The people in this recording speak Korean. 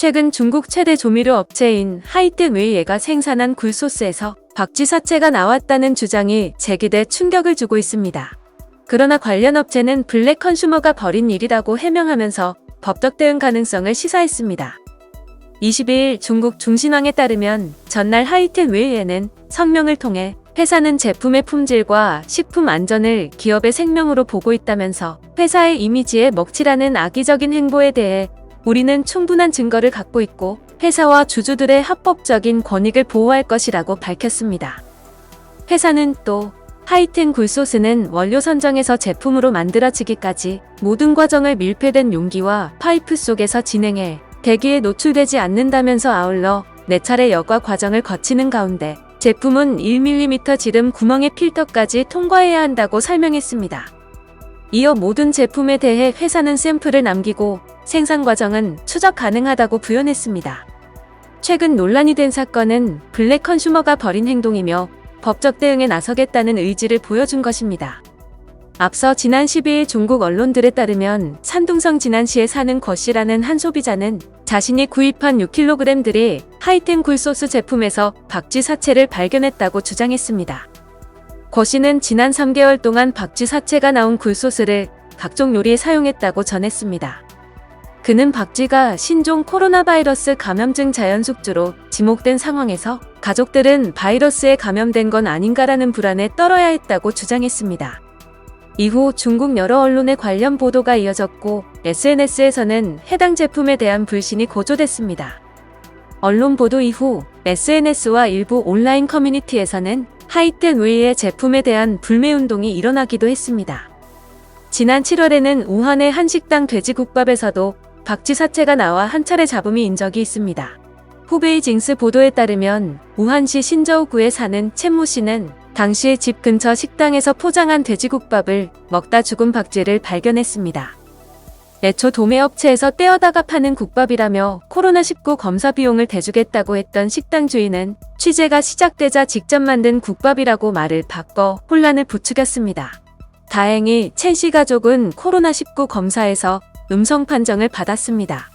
최근 중국 최대 조미료 업체인 하이텐웨이가 생산한 굴소스에서 박쥐 사체가 나왔다는 주장이 제기돼 충격을 주고 있습니다. 그러나 관련 업체는 블랙 컨슈머가 벌인 일이라고 해명하면서 법적 대응 가능성을 시사했습니다. 22일 중국 중신왕에 따르면 전날 하이텐웨이에는 성명을 통해 회사는 제품의 품질과 식품 안전을 기업의 생명으로 보고 있다면서 회사의 이미지에 먹칠하는 악의적인 행보에 대해 우리는 충분한 증거를 갖고 있고 회사와 주주들의 합법적인 권익을 보호할 것이라고 밝혔습니다. 회사는 또 하이텐 굴소스는 원료 선정에서 제품으로 만들어지기까지 모든 과정을 밀폐된 용기와 파이프 속에서 진행해 대기에 노출되지 않는다면서 아울러 4차례 여과 과정을 거치는 가운데 제품은 1mm 지름 구멍의 필터까지 통과해야 한다고 설명했습니다. 이어 모든 제품에 대해 회사는 샘플을 남기고 생산 과정은 추적 가능하다고 부연했습니다. 최근 논란이 된 사건은 블랙 컨슈머가 벌인 행동이며 법적 대응에 나서겠다는 의지를 보여준 것입니다. 앞서 지난 12일 중국 언론들에 따르면 산둥성 진안시에 사는 거 씨라는 한 소비자는 자신이 구입한 6kg들이 하이텐 굴소스 제품에서 박쥐 사체를 발견했다고 주장했습니다. 거 씨는 지난 3개월 동안 박쥐 사체가 나온 굴소스를 각종 요리에 사용했다고 전했습니다. 그는 박쥐가 신종 코로나 바이러스 감염증 자연숙주로 지목된 상황에서 가족들은 바이러스에 감염된 건 아닌가라는 불안에 떨어야 했다고 주장했습니다. 이후 중국 여러 언론의 관련 보도가 이어졌고 SNS에서는 해당 제품에 대한 불신이 고조됐습니다. 언론 보도 이후 SNS와 일부 온라인 커뮤니티에서는 하이텐웨이의 제품에 대한 불매운동이 일어나기도 했습니다. 지난 7월에는 우한의 한 식당 돼지국밥에서도 박쥐 사체가 나와 한 차례 잡음이 인 적이 있습니다. 후베이 징스 보도에 따르면 우한시 신저우구에 사는 첸모 씨는 당시 집 근처 식당에서 포장한 돼지국밥을 먹다 죽은 박쥐를 발견했습니다. 애초 도매업체에서 떼어다가 파는 국밥이라며 코로나19 검사 비용을 대주겠다고 했던 식당 주인은 취재가 시작되자 직접 만든 국밥이라고 말을 바꿔 혼란을 부추겼습니다. 다행히 첸 씨 가족은 코로나19 검사에서 음성 판정을 받았습니다.